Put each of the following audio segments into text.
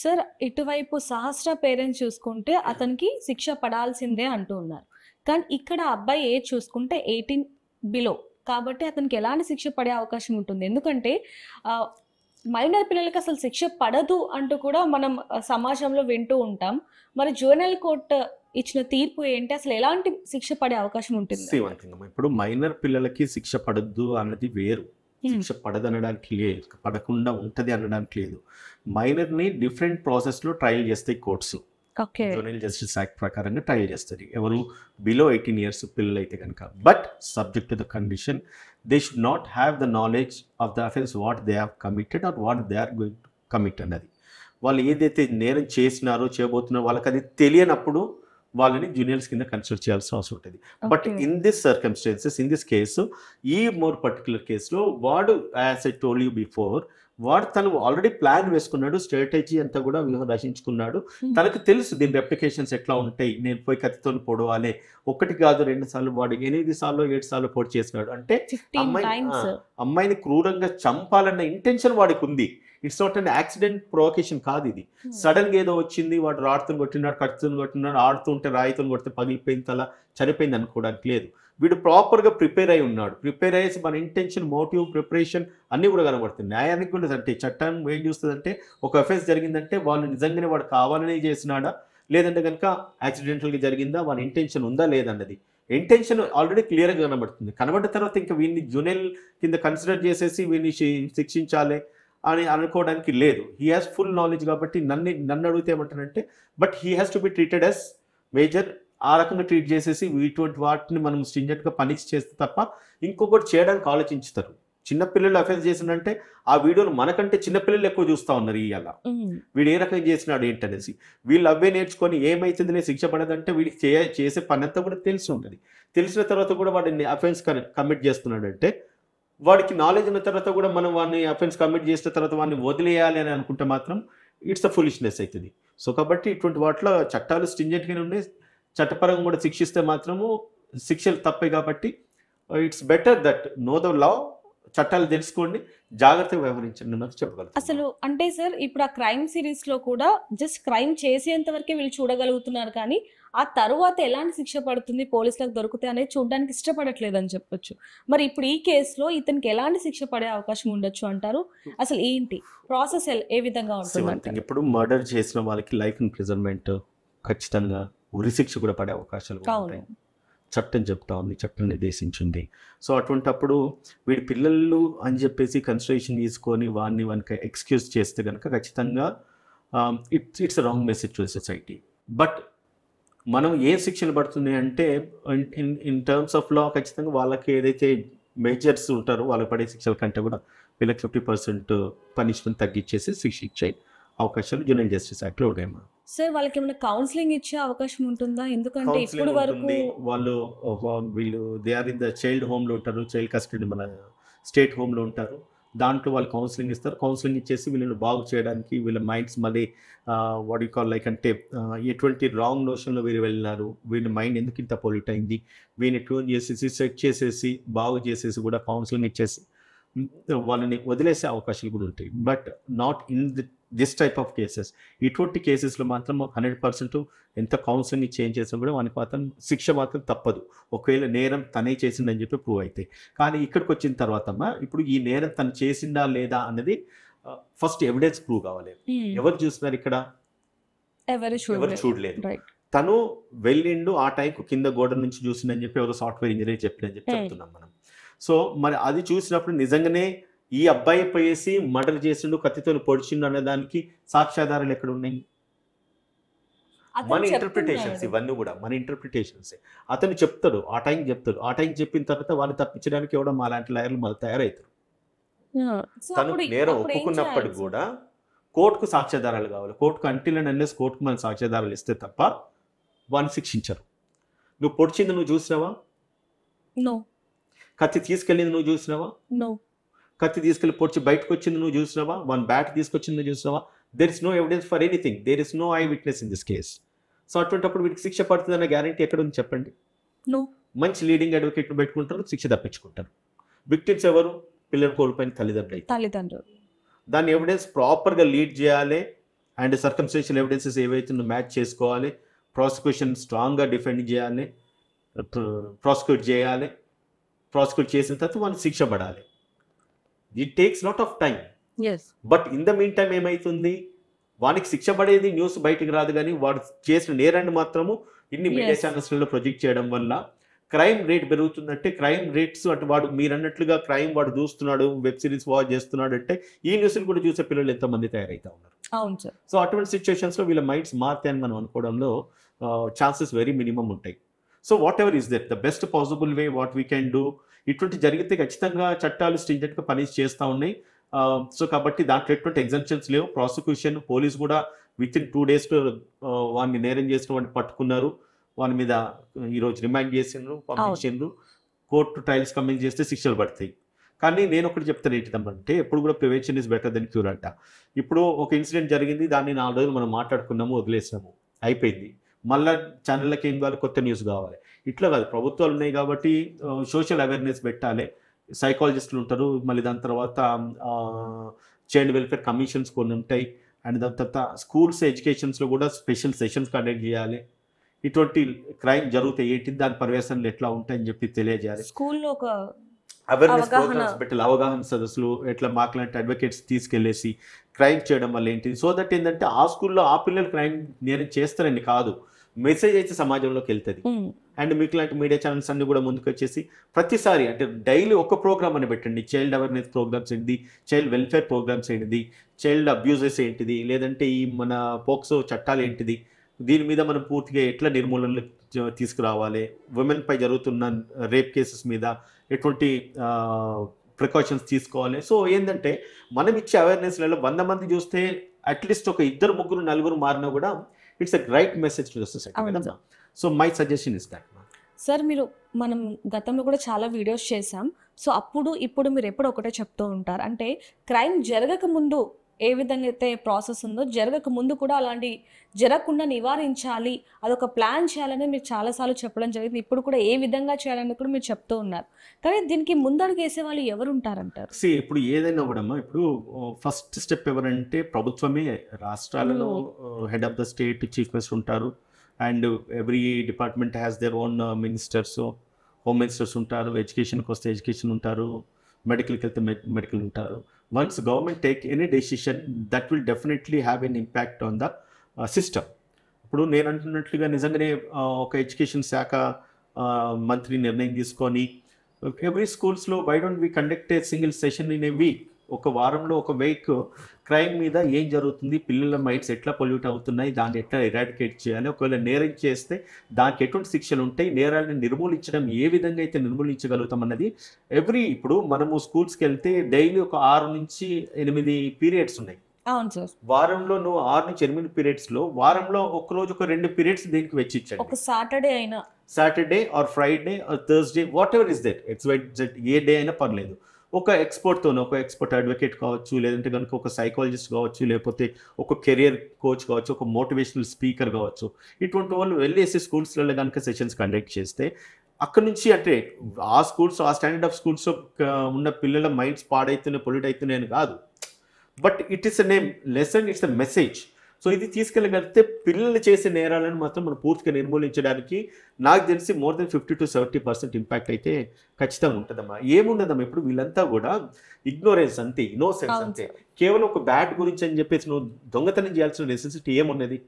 Sir ఇటువైపు సహస్ర parents చూసుకుంటే అతనికి శిక్ష పడాల్సిందే అంటూ ఉన్నారు. కానీ ఇక్కడ అబ్బాయి ఏజ్ చూసుకుంటే 18 బిలో. కాబట్టి అతనికి ఎలాంటి శిక్ష పడే అవకాశం ఉంటుంది? ఎందుకంటే మైనర్ పిల్లలకి అసలు శిక్ష పడదు అంటూ కూడా మనం సమాజంలో వింటూ ఉంటాం. మరి జువెనైల్ కోర్ట్ ఇచ్చిన తీర్పు ఏంటి? అసలు ఎలాంటి శిక్ష పడే అవకాశం ఉంటుంది? ఇప్పుడు మైనర్ పిల్లలకి శిక్ష పడద్దు అన్నది వేరు. శిక్ష పడదనడానికి లేదు, పడకుండా ఉంటది అనడానికి లేదు. మైనర్ని డిఫరెంట్ ప్రాసెస్లో ట్రయల్ చేస్తాయి కోర్ట్స్. జువెనైల్ జస్టిస్ యాక్ట్ ప్రకారంగా ట్రయల్ చేస్తుంది ఎవరు బిలో 18 years పిల్లలు అయితే కనుక. But subject to the condition they should not have the knowledge of the offence what they have committed or what they are going to commit అన్నది. వాళ్ళు ఏదైతే నేరం చేసినారో చేయబోతున్నారో వాళ్ళకి అది తెలియనప్పుడు వాళ్ళని జూనియర్స్ కింద కన్సిడర్ చేయాల్సిన అవసరం ఉంటుంది. But in this circumstances, in this case, ఈ మోర్ పర్టికులర్ కేసులో వాడు, as I told you before, వాడు తను ఆల్రెడీ ప్లాన్ వేసుకున్నాడు, స్ట్రాటజీ అంతా కూడా రచించుకున్నాడు. తనకు తెలుసు దీని రెప్లికేషన్స్ ఎట్లా ఉంటాయి, నేను పోయి కత్తితో పొడవాలి, 1 కాదు 2 సార్లు, వాడు 8 సార్లు 7 సార్లు పొడి చేసినాడు. అంటే అమ్మాయిని క్రూరంగా చంపాలన్న ఇంటెన్షన్ వాడికి ఉంది. It's not an accident provocation కాదు ఇది. సడన్ గా ఏదో వచ్చింది, వాడు రాడుతో కొట్టినాడు, కత్తితో కొట్టినాడు, ఆడుతుంటే రాయితో కొడితే పగిలిపోయింది, తల చనిపోయింది అనుకోవడానికి లేదు. వీడు ప్రాపర్గా ప్రిపేర్ అయి ఉన్నాడు. ప్రిపేర్ అయ్యేసి మన ఇంటెన్షన్, మోటివ్, ప్రిపరేషన్ అన్నీ కూడా కనబడుతుంది. న్యాయానికి కూడా అంటే చట్టం ఏం చూస్తుందంటే ఒక అఫెన్స్ జరిగిందంటే వాళ్ళు నిజంగానే వాడు కావాలనే చేసినాడా, లేదంటే కనుక యాక్సిడెంటల్గా జరిగిందా, వాని ఇంటెన్షన్ ఉందా లేదన్నది. ఇంటెన్షన్ ఆల్రెడీ క్లియర్గా కనబడుతుంది. కనబడ్డ తర్వాత ఇంకా వీడిని జునైల్ కింద కన్సిడర్ చేసేసి వీడిని శిక్షించాలి అని అనుకోవడానికి లేదు. He has full knowledge. కాబట్టి నన్ను అడిగితే ఏమంటానంటే, but he has to be treated as major. ఆ రకంగా ట్రీట్ చేసేసి ఇటువంటి వాటిని మనం స్ట్రింజెంట్గా పనిష్ చేస్తే తప్ప ఇంకొకటి చేయడానికి ఆలోచించుతారు. చిన్నపిల్లలు అఫెన్స్ చేసిందంటే ఆ వీడియోలు మనకంటే చిన్నపిల్లలు ఎక్కువ చూస్తూ ఉన్నారు. ఇవాళ వీడు ఏ రకంగా చేసినాడు ఏంటనేసి వీళ్ళు అవే నేర్చుకొని ఏమైతుందిలే శిక్ష పడదంటే వీడికి చేసే పని అంతా కూడా తెలిసి ఉంటుంది. తెలిసిన తర్వాత కూడా వాడిని అఫెన్స్ కమిట్ చేస్తున్నాడంటే వాడికి నాలెడ్జ్ ఉన్న తర్వాత కూడా మనం వాడిని అఫెన్స్ కమిట్ చేసిన తర్వాత వాడిని వదిలేయాలి అని అనుకుంటే మాత్రం ఇట్స్ అ ఫులిష్నెస్ అవుతుంది. సో కాబట్టి ఇటువంటి వాటిలో చట్టాలు స్ట్రింజెంట్గానే ఉండే, చట్టపరంగా కూడా శిక్షిస్తే మాత్రము శిక్షలు తప్పే. కాబట్టి it's better that know the law, చట్టాలు తెలుసుకోండి, జాగ్రత్తగా వ్యవహరించండి అన్నది చెప్పగలుగుతారు. అసలు అంటే సార్ ఇప్పుడు ఆ క్రైమ్ సిరీస్ లో కూడా జస్ట్ క్రైమ్ చేసేంత వరకే వీళ్ళు చూడగలుగుతున్నారు, కానీ ఆ తర్వాత ఎలాంటి శిక్ష పడుతుంది, పోలీసులకు దొరుకుతాయి అనేది చూడడానికి ఇష్టపడట్లేదు అని చెప్పొచ్చు. మరి ఇప్పుడు ఈ కేసులో ఇతనికి ఎలాంటి శిక్ష పడే అవకాశం ఉండొచ్చు అంటారు? అసలు ఏంటి ప్రాసెస్ ఏ విధంగా ఉంటుంది? ఇప్పుడు మర్డర్ చేసిన వాళ్ళకి లైఫ్ ఇంప్రిజన్మెంట్, ఖచ్చితంగా ఉరిశిక్ష కూడా పడే అవకాశాలు ఉంటాయి. చట్టం చెప్తా ఉంది, చట్టం నిర్దేశించింది. సో అటువంటప్పుడు వీడి పిల్లలు అని చెప్పేసి కన్సిడరేషన్ తీసుకొని వాడిని ఎక్స్క్యూజ్ చేస్తే కనుక ఖచ్చితంగా it's wrong message to society. But మనం ఏ శిక్షలు పడుతుంది అంటే ఇన్ టర్మ్స్ ఆఫ్ లా ఖచ్చితంగా వాళ్ళకి ఏదైతే మేజర్స్ ఉంటారో వాళ్ళకి పడే శిక్షల కంటే కూడా వీళ్ళకి 50% పనిష్మెంట్ తగ్గించేసి శిక్ష ఇచ్చే అవకాశాలు జువెనైల్ జస్టిస్ యాక్ట్లో ఉన్నాయమ్మా. సార్ వాళ్ళకి ఏమైనా కౌన్సిలింగ్ ఇచ్చే అవకాశం ఉంటుందా? ఎందుకంటే ఇప్పుడు వరకు వీళ్ళు they are in the child హోమ్లో ఉంటారు, చైల్డ్ కస్టడీ మన స్టేట్ హోమ్లో ఉంటారు. దాంట్లో వాళ్ళు కౌన్సిలింగ్ ఇస్తారు. కౌన్సిలింగ్ ఇచ్చేసి వీళ్ళని బాగు చేయడానికి వీళ్ళ మైండ్స్ మళ్ళీ వాట్ యు కాల్ లైక్ అంటే ఎటువంటి రాంగ్ నోషన్లో వీరు వెళ్ళినారు, వీళ్ళ మైండ్ ఎందుకు ఇంత పొల్యూట్ అయింది, వీళ్ళని ట్యూన్ చేసేసి సెట్ చేసేసి బాగు చేసేసి కూడా కౌన్సిలింగ్ ఇచ్చేసి వాళ్ళని వదిలేసే అవకాశాలు కూడా ఉంటాయి. But not in this type of cases. ఇటువంటి కేసెస్లో మాత్రం 100% ఎంత కౌన్సిలింగ్ చేంజ్ చేసినా కూడా వానికి మాత్రం శిక్ష మాత్రం తప్పదు, ఒకవేళ నేరం తనే చేసిందని చెప్పి ప్రూవ్ అయితే. కానీ ఇక్కడికి వచ్చిన తర్వాత ఇప్పుడు ఈ నేరం తను చేసిందా లేదా అన్నది ఫస్ట్ ఎవిడెన్స్ ప్రూవ్ కావాలి. ఎవరు చూస్తున్నారు ఇక్కడ? ఎవరు చూడలేదు. తను వెళ్ళిండు ఆ టైంకు కింద గోడ నుంచి చూసిందని చెప్పి ఎవరు సాఫ్ట్వేర్ ఇంజనీర్ చెప్పిందని చెప్పి చెప్తున్నాం మనం. సో మరి అది చూసినప్పుడు నిజంగానే ఈ అబ్బాయి పోయేసి మర్డర్ చేసిండు, కత్తితో పొడిచిండు అనే దానికి సాక్ష్యాధారాలు ఎక్కడ ఉన్నాయి? మన ఇంటర్ప్రిటేషన్స్, ఇవన్నీ కూడా మన ఇంటర్ప్రిటేషన్స్. అతను చెప్తాడు, ఆ టైం చెప్తాడు, ఆ టైం చెప్పిన తర్వాత వాళ్ళు తప్పించడానికి ఎవడో మా లాంటి లాయర్లు మళ్ళీ తయారవుతారు. తను నేరం ఒప్పుకున్నప్పటికి కూడా కోర్టుకు సాక్ష్యాధారాలు కావాలి. కోర్టుకు అంటిల్ అండ్ అన్లెస్ కోర్టుకు మన సాక్ష్యాధారాలు ఇస్తే తప్ప వాడిని శిక్షించరు. నువ్వు పొడిచింది నువ్వు చూసినావా? కత్తి తీసుకెళ్ళింది నువ్వు చూసినావా? కత్తి తీసుకెళ్ళి పొడిచి బయటకు వచ్చింది నువ్వు చూసినావా? వన్ బ్యాట్ తీసుకొచ్చింది నువ్వు చూసినావా? There is no evidence for anything. There is no eyewitness in this case. So అటువంటిప్పుడు వీడికి శిక్ష పడుతుందన్న గ్యారంటీ ఎక్కడ ఉంది చెప్పండి? మంచి లీడింగ్ అడ్వకేట్లు పెట్టుకుంటారు, శిక్ష తప్పించుకుంటారు. విక్టిమ్స్ ఎవరు? పిల్లలు కోల్పోయిన తల్లిదండ్రులు. తల్లిదండ్రులు. దాన్ని ఎవిడెన్స్ ప్రాపర్గా లీడ్ చేయాలి అండ్ సర్కమ్స్టెన్షియల్ ఎవిడెన్సెస్ ఏవైతే మ్యాచ్ చేసుకోవాలి, ప్రాసిక్యూషన్ స్ట్రాంగ్గా డిఫెండ్ చేయాలి, ప్రాసిక్యూట్ చేయాలి, ప్రాసిక్యూట్ చేసిన తర్వాత వాళ్ళకి శిక్ష పడాలి. It takes lot of time. But in the mean time ఏమవుతుంది, వానికి శిక్ష పడేది న్యూస్ బయటకు రాదు, కానీ వాడు చేసిన నేరాన్ని మాత్రము ఇన్ని మీడియా ఛానల్స్లో ప్రొజెక్ట్ చేయడం వల్ల క్రైమ్ రేట్ పెరుగుతుందంటే, క్రైమ్ రేట్స్ అంటే వాడు మీరు అన్నట్లుగా క్రైమ్ వాడు చూస్తున్నాడు, వెబ్ సిరీస్ వాచ్ చేస్తున్నాడు అంటే ఈ న్యూస్ని కూడా చూసే పిల్లలు ఎంతమంది తయారైతా ఉన్నారు. అవును సార్. సో అటువంటి సిచ్యువేషన్స్లో వీళ్ళ మైండ్స్ మారుతాయని మనం అనుకోవడంలో ఛాన్సెస్ వెరీ మినిమం ఉంటాయి. So what ever is that the best possible way what we can do. ఇటువంటి జరిగితే ఖచ్చితంగా చట్టాలు స్ట్రింజెంట్గా పని చేస్తూ ఉన్నాయి. సో కాబట్టి దాంట్లో ఎటువంటి ఎగ్జంప్షన్స్ లేవు. ప్రాసిక్యూషన్, పోలీస్ కూడా విత్ ఇన్ 2 days వాడిని నేరం చేసిన వాడిని పట్టుకున్నారు, వాని మీద ఈరోజు రిమైండ్ చేసిండ్రు, పంపించిండ్రు, కోర్టు ట్రయల్స్ కమింగ్ చేస్తే శిక్షలు పడతాయి. కానీ నేను ఒకటి చెప్తాను ఏంటిదంటే, ఎప్పుడు కూడా prevention is better than cure అంట. ఇప్పుడు ఒక ఇన్సిడెంట్ జరిగింది, దాన్ని 4 రోజులు మనం మాట్లాడుకున్నాము, వదిలేసాము, అయిపోయింది. మళ్ళీ ఛానళ్ళకి ఏం కావాలి, కొత్త న్యూస్ కావాలి. ఇట్లా కాదు, ప్రభుత్వాలు ఉన్నాయి కాబట్టి సోషల్ అవేర్నెస్ పెట్టాలి, సైకాలజిస్టులు ఉంటారు, మళ్ళీ దాని తర్వాత చైల్డ్ వెల్ఫేర్ కమిషన్స్ కొన్ని ఉంటాయి, అండ్ దాని తర్వాత స్కూల్స్ ఎడ్యుకేషన్స్లో కూడా స్పెషల్ సెషన్స్ కండక్ట్ చేయాలి. ఇటువంటి క్రైమ్ జరిగితే ఏంటి, దాని పర్యవేక్షణలు ఎట్లా ఉంటాయని చెప్పి తెలియజేయాలి. స్కూల్లో ఒక అవేర్నెస్ ప్రోగ్రామ్స్ పెట్టాలి, అవగాహన సదస్సులు, ఎట్లా మాకులాంటి అడ్వకేట్స్ తీసుకెళ్లేసి క్రైమ్ చేయడం వల్ల ఏంటి, సో దట్ ఏంటంటే ఆ స్కూల్లో ఆ పిల్లలు క్రైమ్ నేరం చేస్తారని కాదు, మెసేజ్ అయితే సమాజంలోకి వెళ్తుంది. అండ్ మీకు లాంటి మీడియా ఛానల్స్ అన్ని కూడా ముందుకు వచ్చేసి ప్రతిసారి అంటే డైలీ ఒక ప్రోగ్రామ్ అని పెట్టండి. చైల్డ్ అవేర్నెస్ ప్రోగ్రామ్స్ ఏంటిది, చైల్డ్ వెల్ఫేర్ ప్రోగ్రామ్స్ ఏంటిది, చైల్డ్ అబ్యూజెస్ ఏంటిది, లేదంటే ఈ మన పోక్సో చట్టాలు ఏంటిది, దీని మీద మనం పూర్తిగా ఎట్లా నిర్మూలన తీసుకురావాలి, ఉమెన్ పై జరుగుతున్న రేప్ కేసెస్ మీద ఎటువంటి ప్రికాషన్స్ తీసుకోవాలి. సో ఏంటంటే మనం ఇచ్చే అవేర్నెస్లలో 100 మంది చూస్తే అట్లీస్ట్ ఒక 2, 3, 4 మారినా కూడా it's a right message to the society. So my suggestion is that. Sir, మనం గతంలో కూడా చాలా వీడియోస్ చేసాం. సో ఇప్పుడు మీరు ఎప్పుడు ఒకటే చెప్తూ ఉంటారు, అంటే క్రైమ్ జరగక ముందు ఏ విధంగా అయితే ప్రాసెస్ ఉందో, జరగక ముందు కూడా అలాంటి జరగకుండా నివారించాలి, అదొక ప్లాన్ చేయాలని మీరు చాలాసార్లు చెప్పడం జరిగింది. ఇప్పుడు కూడా ఏ విధంగా చేయాలని కూడా మీరు చెప్తూ ఉన్నారు. కానీ దీనికి ముందడుగు వేసే వాళ్ళు ఎవరు ఉంటారంటారు? ఇప్పుడు ఏదైనా కూడా ఇప్పుడు ఫస్ట్ స్టెప్ ఎవరంటే ప్రభుత్వమే. రాష్ట్రాలలో head of the state chief minister ఉంటారు, and every department has their own ministers, home ministers ఉంటారు, ఎడ్యుకేషన్కి వస్తే ఎడ్యుకేషన్ ఉంటారు, మెడికల్కి వెళ్తే మెడికల్ ఉంటారు. Once government take any decision that will definitely have an impact on the system. ఇప్పుడు నేను అంటున్నట్లుగా నిజంగానే ఒక ఎడ్యుకేషన్ శాఖ మంత్రి నిర్ణయం తీసుకొని ఎవ్రీ స్కూల్స్లో why don't we conduct a single session in a week, ఒక వారంలో ఒక వీక్ క్రైమ్ మీద ఏం జరుగుతుంది, పిల్లల మైండ్స్ ఎట్లా పొల్యూట్ అవుతున్నాయి, దాన్ని ఎట్లా ఎరాడికేట్ చేయాలి, ఒకవేళ నేరం చేస్తే దానికి ఎటువంటి శిక్షలు ఉంటాయి, నేరాలను నిర్మూలించడం ఏ విధంగా అయితే నిర్మూలించగలుగుతాం అన్నది ఇప్పుడు మనము స్కూల్స్కి వెళ్తే డైలీ ఒక 6 నుంచి 8 పీరియడ్స్ ఉన్నాయి. అవును సార్. వారంలో నువ్వు 6 నుంచి 8 పీరియడ్స్లో వారంలో ఒకరోజు ఒక 2 పీరియడ్స్ దీనికి వెచ్చించండి. ఒక Saturday or Friday or Thursday, what ever is that, A day అయినా పర్లేదు. ఒక ఎక్స్పర్ట్ అడ్వకేట్ కావచ్చు, లేదంటే కనుక ఒక సైకాలజిస్ట్ కావచ్చు, లేకపోతే ఒక కెరియర్ కోచ్ కావచ్చు, ఒక మోటివేషనల్ స్పీకర్ కావచ్చు, ఇటువంటి వాళ్ళు వెళ్ళేసి స్కూల్స్లలో కనుక సెషన్స్ కండక్ట్ చేస్తే అక్కడ నుంచి అంటే ఆ స్టాండర్డ్ ఆఫ్ స్కూల్స్లో ఉన్న పిల్లల మైండ్స్ పాడైతున్నాయి, పొల్యూట్ అవుతున్నాయని కాదు, but it is a lesson, it's a message. So ఇది తీసుకెళ్ళగలిగితే పిల్లలు చేసే నేరాలను మాత్రం మనం పూర్తిగా నిర్మూలించడానికి నాకు తెలిసి మోర్ దెన్ 50 to 70% ఇంపాక్ట్ అయితే ఖచ్చితంగా ఉంటుందమ్మా. ఏముండదమ్మా, ఇప్పుడు వీళ్ళంతా కూడా ఇగ్నోరెన్స్ అంతే, ఇన్నోసెన్స్ అంతే. కేవలం ఒక బ్యాట్ గురించి అని చెప్పేసి నువ్వు దొంగతనం చేయాల్సిన నెసెసిటీ ఏమున్నది?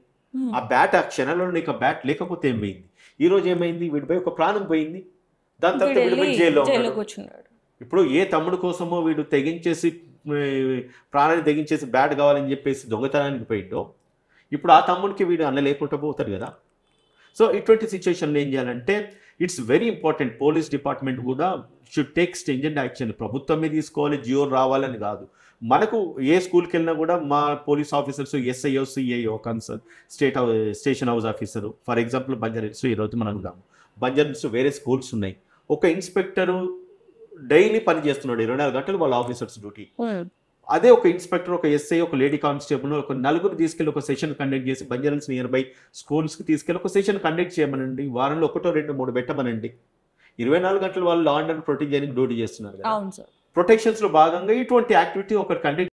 ఆ బ్యాట్, ఆ క్షణంలో నీకు ఆ బ్యాట్ లేకపోతే ఏం పోయింది? ఈ రోజు ఏమైంది, వీడిపై ఒక ప్రాణం పోయింది, దాని తర్వాత వీడిపై జైల్లో కూర్చున్నాడు. ఇప్పుడు ఏ తమ్ముడు కోసమో వీడు తెగించేసి ప్రాణాన్ని తెగించేసి బ్యాట్ కావాలని చెప్పేసి దొంగతనానికి పోయిండో, ఇప్పుడు ఆ తమ్ముడికి వీడు అన్న లేకుండా పోతారు కదా. సో ఇటువంటి సిచ్యువేషన్లో ఏం చేయాలంటే it's very important, police department కూడా షుడ్ టేక్ స్ట్రింజెంట్ యాక్షన్. ప్రభుత్వమే తీసుకోవాలి, జియో రావాలని కాదు. మనకు ఏ స్కూల్కి వెళ్ళినా కూడా మా police officers SIO, CIO, concern station house officer, for example Banjara Hills ఈరోజు మనం ఉన్నాము, బంజారాహిల్స్ వేరే స్కూల్స్ ఉన్నాయి, ఒక ఇన్స్పెక్టరు డైలీ పని చేస్తున్నాడు 24 గంటలు వాళ్ళ ఆఫీసర్స్ డ్యూటీ. అదే ఒక ఇన్స్పెక్టర్, ఒక ఎస్ఐ, ఒక లేడీ కానిస్టేబుల్, ఒక 4 తీసుకెళ్ళి ఒక సెషన్ కండక్ట్ చేసి బంజారాహిల్స్ నియర్ బై స్కూల్స్కి తీసుకెళ్ళి ఒక సెషన్ కండక్ట్ చేయమనండి. వారంలో 1, 2, 3 పెట్టమనండి. 24 గంటలు వాళ్ళు లా అండ్ ఆర్డర్ ప్రొటెక్ట్ చేయడానికి డ్యూటీ చేస్తున్నారు కదా. ప్రొటెక్షన్స్లో భాగంగా ఇటువంటి యాక్టివిటీ ఒకటి కండక్ట్